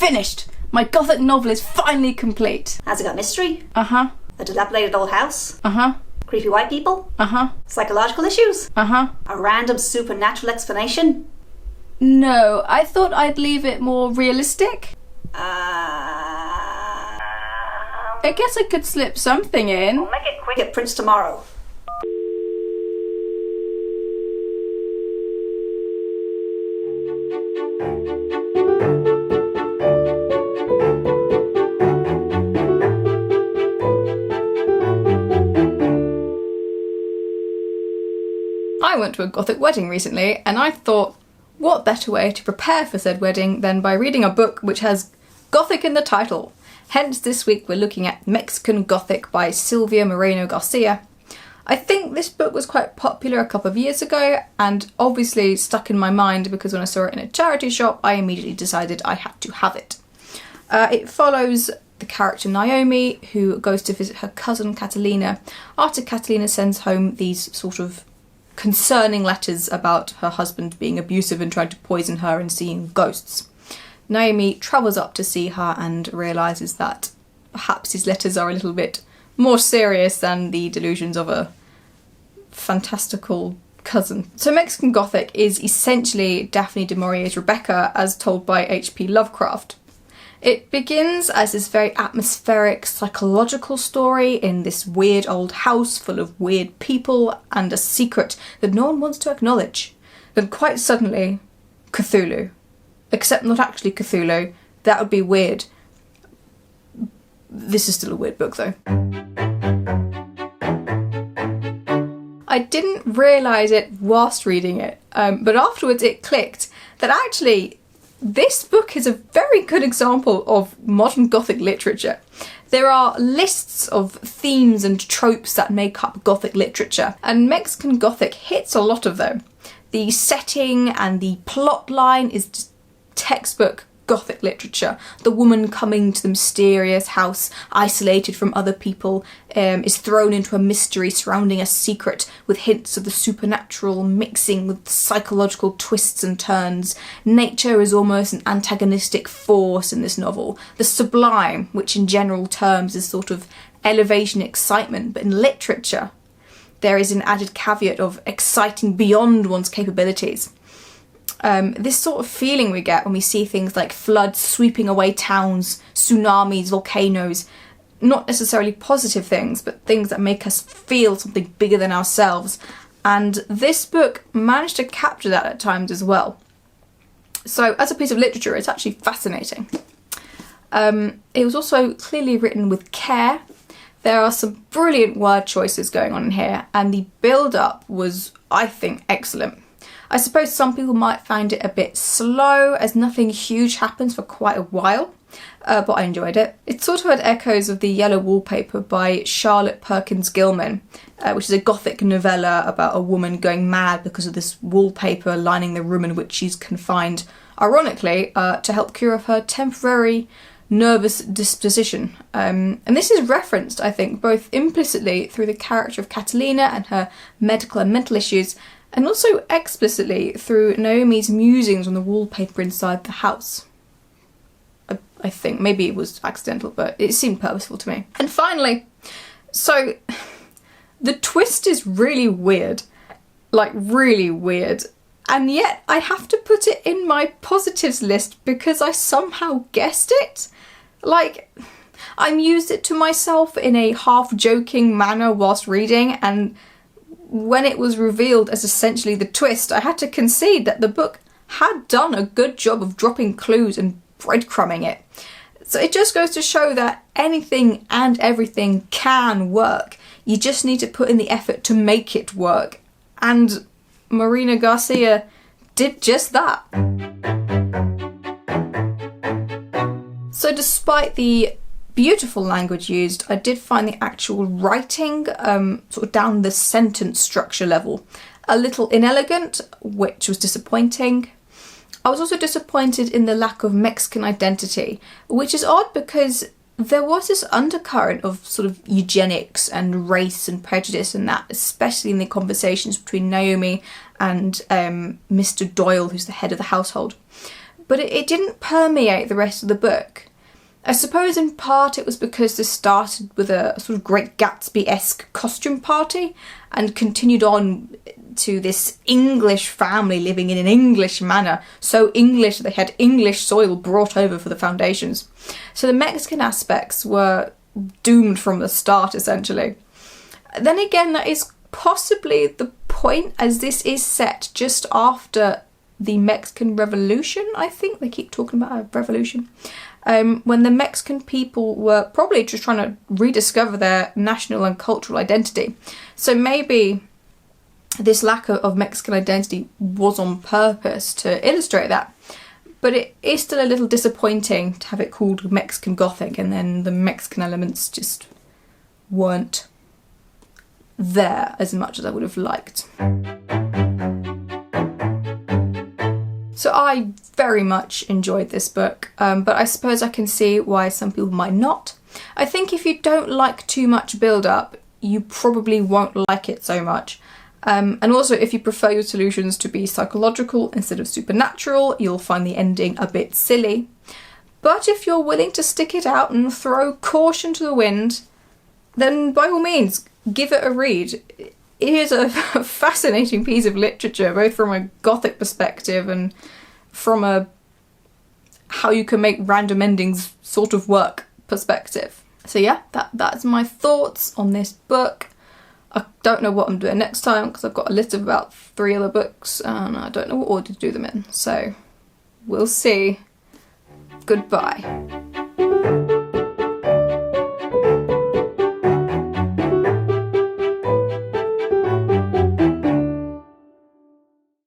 finished! My Gothic novel is finally complete. Has it got mystery? Uh-huh. A dilapidated old house? Uh-huh. Creepy white people? Uh-huh. Psychological issues? Uh-huh. A random supernatural explanation? No, I thought I'd leave it more realistic. I guess I could slip something in. We'll make it quick. Get prints tomorrow. I went to a Gothic wedding recently, and I thought, what better way to prepare for said wedding than by reading a book which has Gothic in the title. Hence this week we're looking at Mexican Gothic by Silvia Moreno-Garcia. I think this book was quite popular a couple of years ago and obviously stuck in my mind because when I saw it in a charity shop I immediately decided I had to have it. It follows the character Naomi, who goes to visit her cousin Catalina after Catalina sends home these sort of concerning letters about her husband being abusive and trying to poison her and seeing ghosts. Naomi travels up to see her and realises that perhaps his letters are a little bit more serious than the delusions of a fantastical cousin. So Mexican Gothic is essentially Daphne du Maurier's Rebecca as told by H.P. Lovecraft. It begins as this very atmospheric psychological story in this weird old house full of weird people and a secret that no one wants to acknowledge. Then quite suddenly, Cthulhu. Except not actually Cthulhu. That would be weird. This is still a weird book though. I didn't realise it whilst reading it, but afterwards it clicked that actually this book is a very good example of modern Gothic literature. There are lists of themes and tropes that make up Gothic literature, and Mexican Gothic hits a lot of them. The setting and the plot line is just textbook Gothic literature. The woman coming to the mysterious house, isolated from other people, is thrown into a mystery surrounding a secret with hints of the supernatural mixing with psychological twists and turns. Nature is almost an antagonistic force in this novel. The sublime, which in general terms is sort of elevation excitement, but in literature there is an added caveat of exciting beyond one's capabilities. This sort of feeling we get when we see things like floods sweeping away towns, tsunamis, volcanoes, not necessarily positive things, but things that make us feel something bigger than ourselves. And this book managed to capture that at times as well. So as a piece of literature, it's actually fascinating. It was also clearly written with care. There are some brilliant word choices going on in here, and the build-up was, I think, excellent. I suppose some people might find it a bit slow as nothing huge happens for quite a while, but I enjoyed it. It sort of had echoes of The Yellow Wallpaper by Charlotte Perkins Gilman, which is a Gothic novella about a woman going mad because of this wallpaper lining the room in which she's confined, ironically, to help cure her temporary nervous disposition. And this is referenced, I think, both implicitly through the character of Catalina and her medical and mental issues, and also explicitly through Naomi's musings on the wallpaper inside the house. I think maybe it was accidental, but it seemed purposeful to me. And finally, so the twist is really weird, like really weird, and yet I have to put it in my positives list because I somehow guessed it. Like, I mused it to myself in a half-joking manner whilst reading, and when it was revealed as essentially the twist, I had to concede that the book had done a good job of dropping clues and breadcrumbing it. So it just goes to show that anything and everything can work. You just need to put in the effort to make it work. And Moreno-Garcia did just that. So despite the beautiful language used, I did find the actual writing, sort of down the sentence structure level, a little inelegant, which was disappointing. I was also disappointed in the lack of Mexican identity, which is odd because there was this undercurrent of sort of eugenics and race and prejudice and that, especially in the conversations between Naomi and Mr. Doyle, who's the head of the household. but it didn't permeate the rest of the book. I suppose in part it was because this started with a sort of Great Gatsby-esque costume party and continued on to this English family living in an English manner, so English that they had English soil brought over for the foundations. So the Mexican aspects were doomed from the start, essentially. Then again, that is possibly the point, as this is set just after the Mexican Revolution, I think. They keep talking about a revolution. When the Mexican people were probably just trying to rediscover their national and cultural identity. So maybe this lack of Mexican identity was on purpose to illustrate that. But it is still a little disappointing to have it called Mexican Gothic and then the Mexican elements just weren't there as much as I would have liked. So I very much enjoyed this book, but I suppose I can see why some people might not. I think if you don't like too much build-up, you probably won't like it so much. And also, if you prefer your solutions to be psychological instead of supernatural, you'll find the ending a bit silly. But if you're willing to stick it out and throw caution to the wind, then by all means, give it a read. It is a fascinating piece of literature, both from a Gothic perspective and from a how you can make random endings sort of work perspective. So yeah, that's my thoughts on this book. I don't know what I'm doing next time because I've got a list of about 3 other books and I don't know what order to do them in. So we'll see. Goodbye.